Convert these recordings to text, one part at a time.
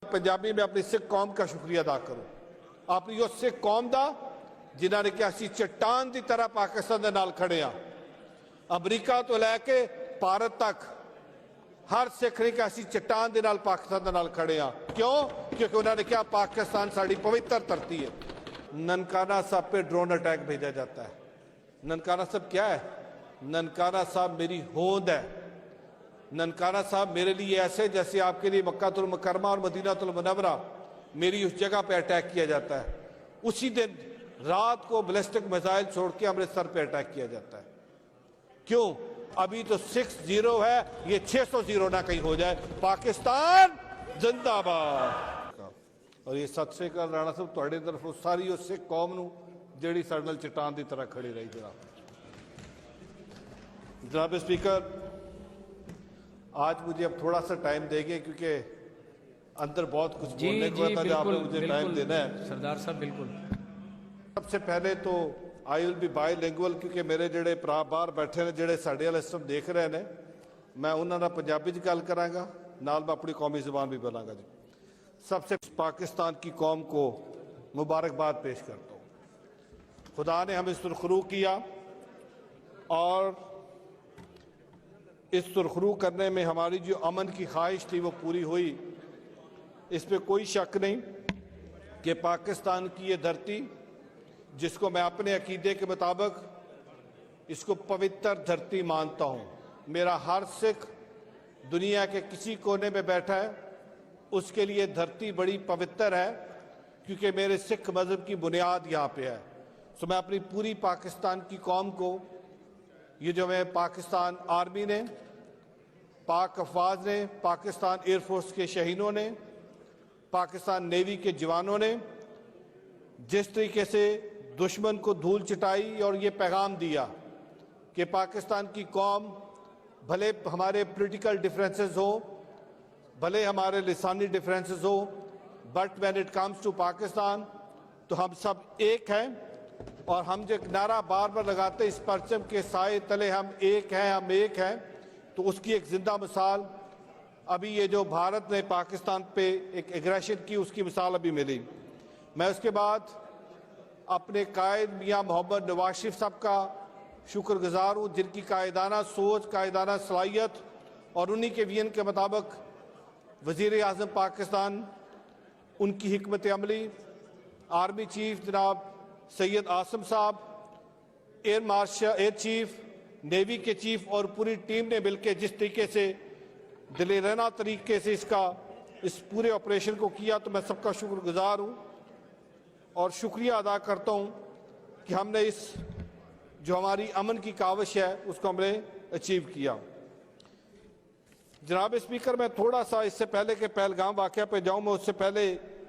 पंजाबी में अपनी सिख कौम का शुक्रिया अदा करूं। अपनी उस सिख कौम का जिन्होंने कहा असीं चट्टान की तरह पाकिस्तान के नाल खड़े हाँ। अमरीका तो लैके भारत तक हर सिख ने कहा असीं चट्टान के नाल पाकिस्तान के नाल खड़े हाँ। क्यों? क्योंकि उन्होंने कहा पाकिस्तान साड़ी पवित्र धरती है। ननकाना साहब पे ड्रोन अटैक भेजा जाता है। ननकाना साहब क्या है? ननकाना साहब मेरी होंद है। ननकाना साहब मेरे लिए ऐसे जैसे आपके लिए मक्कातुल मुकर्रमा और मदीनातुल मुनव्वरा, मेरी उस जगह पे अटैक किया जाता है। उसी दिन रात को बैलिस्टिक मिसाइल छोड़ के अमृतसर पे अटैक किया जाता है। क्यों? अभी तो 6-0 है, ये 600 ना कहीं हो जाए। पाकिस्तान जिंदाबाद। और ये सत श्री अकाल राणा साहब तुहाडे तरफों सारी उस सिख कौम नूं जिहड़ी साडे नाल चट्टान की तरह खड़ी रही। जनाब स्पीकर, आज मुझे अब थोड़ा सा टाइम देंगे क्योंकि अंदर बहुत कुछ बोलने को था, आपने मुझे टाइम देना है। सरदार साहब बिल्कुल। सबसे पहले तो आई विल बी बाईलिंगुअल क्योंकि मेरे जेडे भरा बाहर बैठे ने जेडे साडे वाले सिस्टम देख रहे हैं, मैं उन्होंने पंजाबी च गल करांगा, नाल मैं अपनी कौमी ज़बान भी बोलांगा जी। सबसे पाकिस्तान की कौम को मुबारकबाद पेश करता हूँ। खुदा ने हमें सुरखरू किया और इस सुरखरू करने में हमारी जो अमन की ख्वाहिश थी वो पूरी हुई। इस पर कोई शक नहीं कि पाकिस्तान की ये धरती, जिसको मैं अपने अकीदे के मुताबिक इसको पवित्र धरती मानता हूँ, मेरा हर सिख दुनिया के किसी कोने में बैठा है उसके लिए धरती बड़ी पवित्र है क्योंकि मेरे सिख मज़हब की बुनियाद यहाँ पे है। तो मैं अपनी पूरी पाकिस्तान की कौम को, ये जो मैं पाकिस्तान आर्मी ने, पाक अफवाज ने, पाकिस्तान एयरफोर्स के शहीदों ने, पाकिस्तान नेवी के जवानों ने जिस तरीके से दुश्मन को धूल चटाई और ये पैगाम दिया कि पाकिस्तान की कौम, भले हमारे पॉलिटिकल डिफरेंसेस हो, भले हमारे लिसानी डिफरेंसेस हो, but when it comes to Pakistan तो हम सब एक हैं। और हम जो नारा बार बार लगाते इस परचम के साए तले हम एक हैं, हम एक हैं, तो उसकी एक जिंदा मिसाल अभी ये जो भारत ने पाकिस्तान पे एक एग्रेशन की उसकी मिसाल अभी मिली। मैं उसके बाद अपने कायद मियाँ मोहम्मद नवाज शरीफ साहब का शुक्रगुजार हूँ जिनकी कायदाना सोच, कायदाना सलाहियत और उन्हीं के विजन के मुताबिक वज़ीर आज़म पाकिस्तान, उनकी हिकमत अमली, आर्मी चीफ जनाब सैयद आसिम साहब, air marshal, air chief, navy के चीफ और पूरी टीम ने मिलकर जिस तरीके से दिलेराना तरीके से इस पूरे ऑपरेशन को किया, तो मैं सबका शुक्रगुजार हूँ और शुक्रिया अदा करता हूँ कि हमने इस जो हमारी अमन की काविश है उसको हमने अचीव किया। जनाब स्पीकर, मैं थोड़ा सा इससे पहले के पहलगाम वाक़या पे जाऊँ, मैं उससे पहले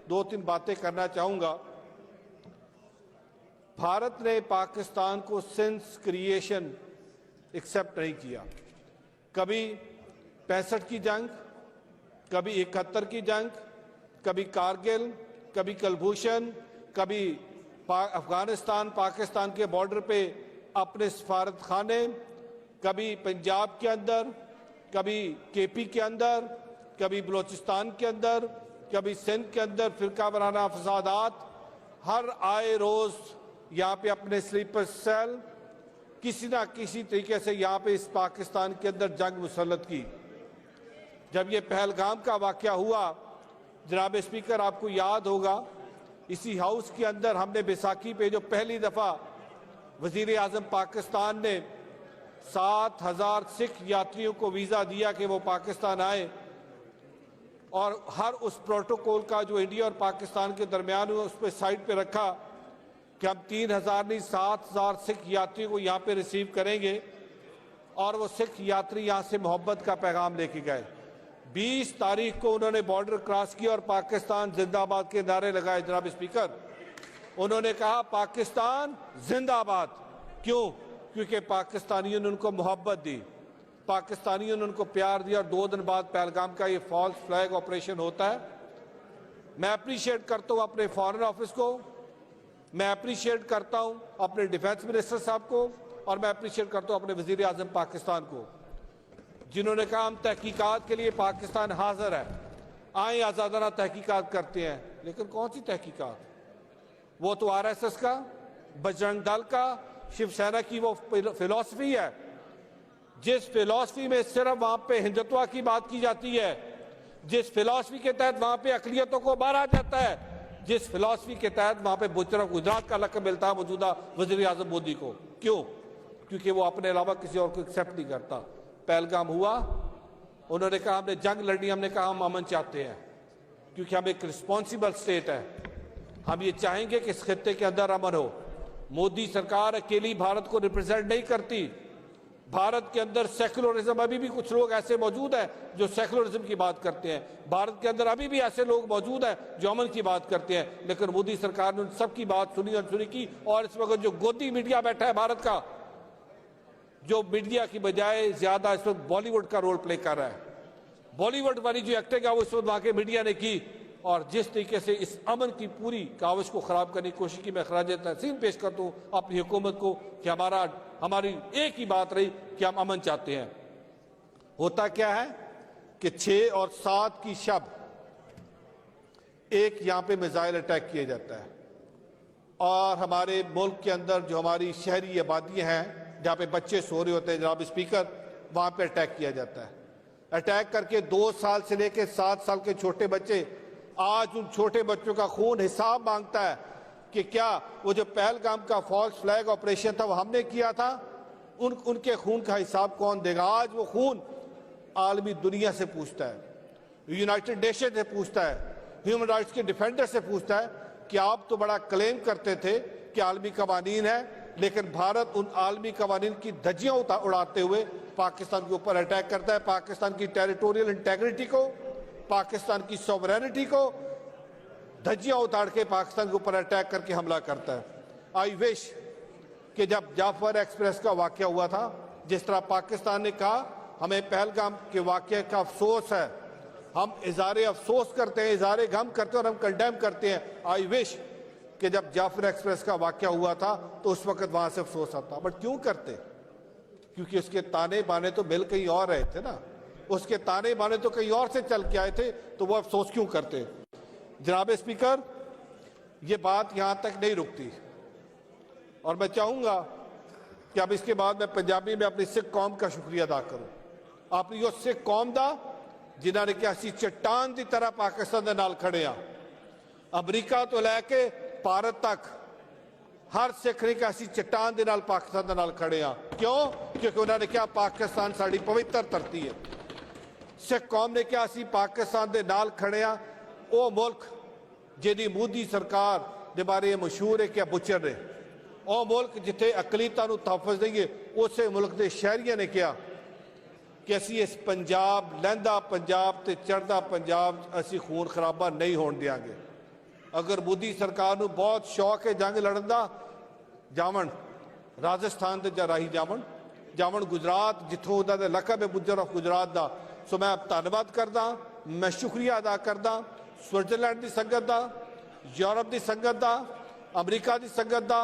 2-3 बातें करना चाहूँगा। भारत ने पाकिस्तान को सिंस क्रिएशन एक्सेप्ट नहीं किया। कभी 65 की जंग, कभी 71 की जंग, कभी कारगिल, कभी कुलभूषण, कभी अफगानिस्तान पाकिस्तान के बॉर्डर पे अपने सफारत खाने, कभी पंजाब के अंदर, कभी केपी के अंदर, कभी बलोचिस्तान के अंदर, कभी सिंध के अंदर फिरका वाराना फसादात, हर आए रोज़ यहाँ पे अपने स्लीपर सेल किसी ना किसी तरीके से यहाँ पे इस पाकिस्तान के अंदर जंग मुसल्लत की। जब ये पहलगाम का वाक़या हुआ, जनाब स्पीकर आपको याद होगा, इसी हाउस के अंदर हमने बैसाखी पे जो पहली दफ़ा वज़ीर आज़म पाकिस्तान ने 7,000 सिख यात्रियों को वीज़ा दिया कि वो पाकिस्तान आए, और हर उस प्रोटोकॉल का जो इंडिया और पाकिस्तान के दरमियान हुआ उस पर साइड पे रखा कि हम 3,000 नहीं 7,000 सिख यात्रियों को यहाँ पे रिसीव करेंगे। और वो सिख यात्री यहाँ से मोहब्बत का पैगाम लेके गए। 20 तारीख को उन्होंने बॉर्डर क्रॉस किया और पाकिस्तान जिंदाबाद के नारे लगाए। जनाब स्पीकर, उन्होंने कहा पाकिस्तान जिंदाबाद। क्यों? क्योंकि पाकिस्तानियों ने उनको मोहब्बत दी, पाकिस्तानियों ने उनको प्यार दिया। और 2 दिन बाद पहलगाम का ये फॉल्स फ्लैग ऑपरेशन होता है। मैं अप्रिशिएट करता हूँ अपने फॉरेन ऑफिस को, मैं अप्रिशिएट करता हूँ अपने डिफेंस मिनिस्टर साहब को, और मैं अप्रिशिएट करता हूँ अपने वज़ीर आज़म पाकिस्तान को, जिन्होंने कहा हम तहकीकात के लिए पाकिस्तान हाजिर है। आए आजादाना तहकीकात करते हैं, लेकिन कौन सी तहकीकात? वो तो आरएसएस का, बजरंग दल का, शिवसेना की वो फिलॉसफी है, जिस फिलॉसफी में सिर्फ वहां पे हिंदुत्व की बात की जाती है, जिस फिलॉसफी के तहत वहां पे अकलियतों को मारा जाता है, जिस फिलॉसफी के तहत वहां पे बुजरा गुजरात का लक़ब मिलता है मौजूदा वज़ीर आज़म मोदी को। क्यों? क्योंकि वो अपने अलावा किसी और को एक्सेप्ट नहीं करता। पहलगाम हुआ, उन्होंने कहा हमने जंग लड़नी, हमने कहा हम अमन चाहते हैं, क्योंकि हम एक रिस्पॉन्सिबल स्टेट है, हम ये चाहेंगे कि इस खित्ते के अंदर अमन हो। मोदी सरकार अकेली भारत को रिप्रेजेंट नहीं करती। भारत के अंदर सेकुलरिज्म, अभी भी कुछ लोग ऐसे मौजूद हैं जो सेकुलरिज्म की बात करते हैं, भारत के अंदर अभी भी ऐसे लोग मौजूद हैं जो अमन की बात करते हैं, लेकिन मोदी सरकार ने उन सबकी बात सुनी, अनसुनी की। और इस वक्त जो गोदी मीडिया बैठा है भारत का, जो मीडिया की बजाय ज्यादा इस वक्त बॉलीवुड का रोल प्ले कर रहा है, बॉलीवुड वाली जो एक्टिंग है वो इस वक्त वहां के मीडिया ने की, और जिस तरीके से इस अमन की पूरी काविश को खराब करने की कोशिश की, मैं खराज तहसीन पेश करता हूं अपनी हुकूमत को कि हमारी एक ही बात रही कि हम अमन चाहते हैं। होता क्या है कि 6 और 7 की शब एक यहां पे मिसाइल अटैक किया जाता है, और हमारे मुल्क के अंदर जो हमारी शहरी आबादियां हैं जहां पे बच्चे सो रहे होते हैं, जनाब स्पीकर, वहां पे अटैक किया जाता है। अटैक करके 2 साल से लेकर 7 साल के छोटे बच्चे, आज उन छोटे बच्चों का खून हिसाब मांगता है कि क्या वो जो पहलगाम का फॉल्स फ्लैग ऑपरेशन था वो हमने किया था, उनके खून का हिसाब कौन देगा? आज वो खून आलमी दुनिया से पूछता है, यूनाइटेड नेशन से पूछता है, ह्यूमन राइट्स के डिफेंडर से पूछता है कि आप तो बड़ा क्लेम करते थे कि आलमी कवानीन है, लेकिन भारत उन आलमी कवानीन की धज्जियां उड़ाते हुए पाकिस्तान के ऊपर अटैक करता है, पाकिस्तान की टेरिटोरियल इंटेग्रिटी को, पाकिस्तान की सॉवरेनिटी को धज्जियां उतार के पाकिस्तान के ऊपर अटैक करके हमला करता है। आई विश कि जब जाफर एक्सप्रेस का वाकया हुआ था, जिस तरह पाकिस्तान ने कहा हमें पहलगाम के वाकये का अफसोस है, हम इज़हारे अफसोस करते हैं, इज़हारे गम करते हैं और हम कंडेम करते हैं। आई विश कि जब जाफर एक्सप्रेस का वाकया हुआ था तो उस वक्त वहां से अफसोस आता, बट क्यों करते? क्योंकि उसके ताने बाने तो मिल कहीं और रहे थे ना, उसके ताने बाने तो कहीं और से चल के आए थे, तो वो अफसोस क्यों करते? जनाब स्पीकर, ये बात यहां तक नहीं रुकती, और मैं चाहूंगा कि अब इसके बाद मैं पंजाबी में अपनी सिख कौम का शुक्रिया अदा करूं, अपनी उस सिख कौम का जिन्होंने कि असी चट्टान की तरह पाकिस्तान के नाल खड़े आ, अमरीका तो लैके भारत तक हर सिख ने कि असी चट्टान के नाल पाकिस्तान के नाल खड़े आ। क्यों? क्योंकि उन्होंने कहा पाकिस्तान साड़ी पवित्र धरती है। सिख कौम ने कहा असी पाकिस्तान के नाल खड़े आ, वो मुल्क जिहदी मोदी सरकार के बारे मशहूर है कि बुचर ने, वो मुल्क जिथे अकलीतां नूं तहफ़्फ़ुज़ देंगे, उस मुल्क के शहरियों ने कहा कि असी इस पंजाब, लहंदा पंजाब ते चढ़दा पंजाब असी खून खराबा नहीं होण देंगे। अगर मोदी सरकार नूं बहुत शौक है जंग लड़न दा, जावन राजस्थान ते राही जावन गुजरात, जिथों उहदा दा लक़ब है बुजर ऑफ गुजरात दा। सो मैं धन्नवाद करदा, मैं शुक्रिया अदा करदा स्विट्जरलैंड की संगत का, यूरोप की संगत का, अमरीका की संगत का,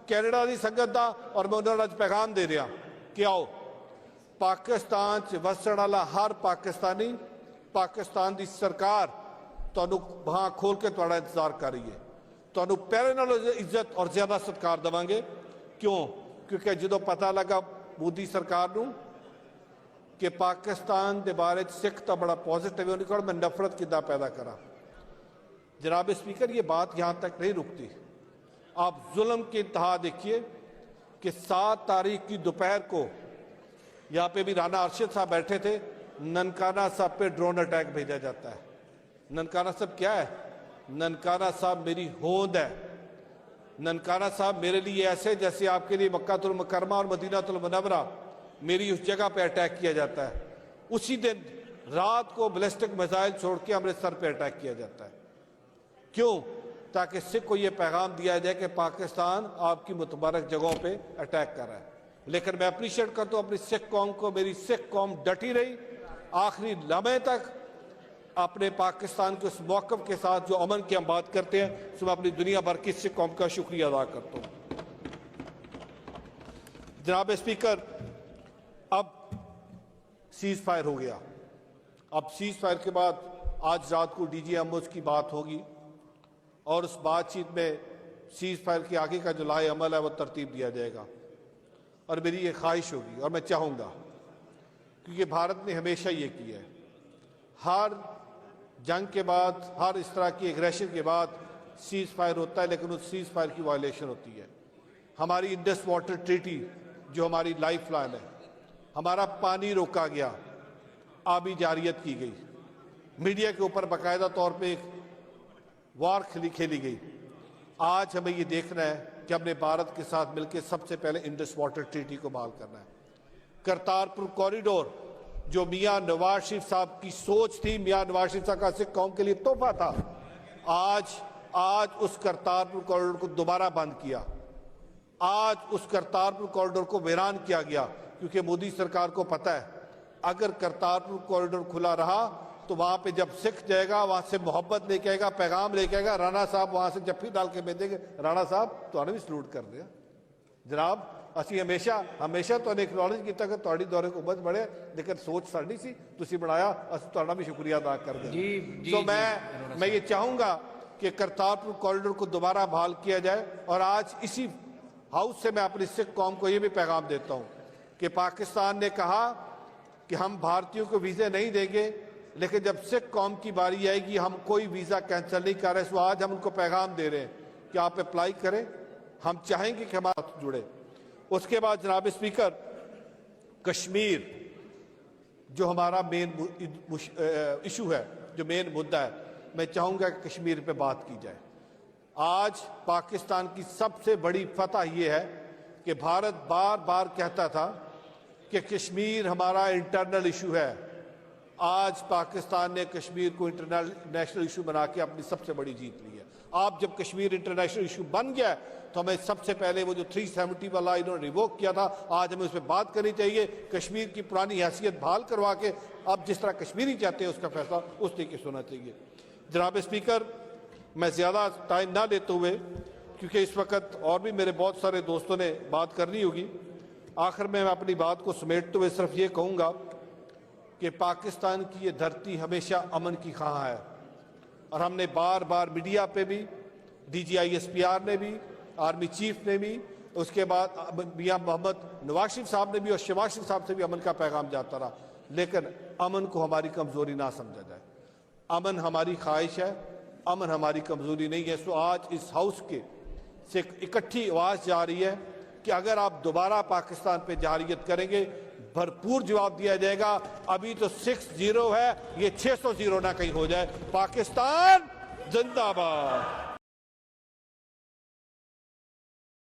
कैनेडा की संगत का, और मैं उन्होंने अज पैगाम दे रहा कि आओ पाकिस्तान च वसण वाला हर पाकिस्तानी, पाकिस्तान की सरकार तुहानूं बांह खोल के तुहाडा इंतजार कर रही है, तुहानूं पहले नालों इज्जत और ज्यादा सत्कार देवांगे। क्यों? क्योंकि जो पता लगा मोदी सरकार नूं कि पाकिस्तान के बारे सिख तो बड़ा पॉजिटिव है, उन्होंने मैं नफरत किदा पैदा करा। जनाब स्पीकर, ये बात यहाँ तक नहीं रुकती। आप जुल्म की इंतहा देखिए कि 7 तारीख की दोपहर को यहाँ पे भी राना अरशद साहब बैठे थे, ननकाना साहब पे ड्रोन अटैक भेजा जाता है। ननकाना साहब क्या है? ननकाना साहब मेरी होंद है। ननकाना साहब मेरे लिए ऐसे जैसे आपके लिए मक्कातुल मुकर्रमा और मदीनातुल मुनव्वरा, मेरी उस जगह पे अटैक किया जाता है। उसी दिन रात को बैलिस्टिक मिसाइल छोड़ के अमृतसर पे अटैक किया जाता है। क्यों? ताकि सिख को यह पैगाम दिया जाए कि पाकिस्तान आपकी मुतबारक जगहों पे अटैक कर रहा है। लेकिन मैं अप्रिशिएट करता हूं अपनी सिख कौम को, मेरी सिख कौम डटी रही आखिरी लम्हे तक अपने पाकिस्तान के उस मौक़िफ़ के साथ जो अमन की हम बात करते हैं। सो मैं अपनी दुनिया भर की सिख कौम का शुक्रिया अदा करता हूं। जनाब स्पीकर, अब सीज फायर हो गया। अब सीज फायर के बाद आज रात को DGMOs की बात होगी और उस बातचीत में सीज फायर के आगे का जो लाए अमल है वो तरतीब दिया जाएगा। और मेरी ये ख्वाहिश होगी और मैं चाहूँगा, क्योंकि भारत ने हमेशा ये किया है, हर जंग के बाद, हर इस तरह की एग्रेशन के बाद सीज फायर होता है, लेकिन उस सीज फायर की वायलेशन होती है। हमारी इंडस वाटर ट्रीटी जो हमारी लाइफ लाइन है, हमारा पानी रोका गया, आबी जारियत की गई, मीडिया के ऊपर बाकायदा तौर पे एक वार खेली गई। आज हमें ये देखना है कि हमने भारत के साथ मिलकर सबसे पहले इंडस वाटर ट्रीटी को बहाल करना है। करतारपुर कॉरिडोर जो मियां नवाज शरीफ साहब की सोच थी, मियां नवाज शरीफ साहब का सिख कौम के लिए तोहफा था, आज उस करतारपुर कॉरिडोर को दोबारा बंद किया। आज उस करतारपुर कॉरिडोर को वीरान किया गया, क्योंकि मोदी सरकार को पता है अगर करतारपुर कॉरिडोर खुला रहा तो वहां पे जब सिख जाएगा, वहां से मोहब्बत लेके आएगा, पैगाम लेके आएगा। राणा साहब वहां से जफ्फी डाल के भेजेंगे, राणा साहब तो भी सलूट कर दिया जनाब। ਅਸੀਂ हमेशा तो एक्नॉलेज किया कि ਤੁਹਾਡੀ दौरे को उमत बढ़े, लेकिन सोच साड़ी सी तुसी बनाया, ਅਸੀਂ ਤੁਹਾਡਾ भी शुक्रिया अदा कर दें। तो मैं ये चाहूंगा कि करतारपुर कॉरिडोर को दोबारा बहाल किया जाए। और आज इसी हाउस से मैं अपनी सिख कौम को ये भी पैगाम देता हूं कि पाकिस्तान ने कहा कि हम भारतीयों को वीजे नहीं देंगे, लेकिन जब सिख कौम की बारी आएगी हम कोई वीजा कैंसिल नहीं कर रहे। सो आज हम उनको पैगाम दे रहे हैं कि आप अप्लाई करें, हम चाहेंगे कि हमारे साथ जुड़े। उसके बाद जनाब स्पीकर, कश्मीर जो हमारा मेन इशू है, जो मेन मुद्दा है, मैं चाहूंगा कि कश्मीर पे बात की जाए। आज पाकिस्तान की सबसे बड़ी फतह यह है कि भारत बार बार कहता था कि कश्मीर हमारा इंटरनल इशू है। आज पाकिस्तान ने कश्मीर को इंटरनेशनल इशू बना के अपनी सबसे बड़ी जीत ली है। आप जब कश्मीर इंटरनेशनल इशू बन गया तो हमें सबसे पहले वो जो 370 वाला इन्होंने रिवोक किया था, आज हमें उस पर बात करनी चाहिए। कश्मीर की पुरानी हैसियत बहाल करवा के अब जिस तरह कश्मीरी चाहते हैं उसका फैसला उस तरीके से होना चाहिए। जनाब स्पीकर, मैं ज़्यादा टाइम ना लेते हुए, क्योंकि इस वक्त और भी मेरे बहुत सारे दोस्तों ने बात करनी होगी, आखिर में मैं अपनी बात को समेटते हुए सिर्फ ये कहूँगा कि पाकिस्तान की ये धरती हमेशा अमन की ख्वाह है। और हमने बार बार मीडिया पे भी, DGISPR ने भी, आर्मी चीफ ने भी, उसके बाद मियां मोहम्मद नवाज शरीफ साहब ने भी और शहबाज शरीफ साहब से भी अमन का पैगाम जाता रहा, लेकिन अमन को हमारी कमज़ोरी ना समझा जाए। अमन हमारी ख्वाहिश है, अमन हमारी कमज़ोरी नहीं है। सो आज इस हाउस के से इकट्ठी आवाज़ जा रही है कि अगर आप दोबारा पाकिस्तान पे जारियत करेंगे, भरपूर जवाब दिया जाएगा। अभी तो 6-0 है, ये 600 ना कहीं हो जाए। पाकिस्तान जिंदाबाद।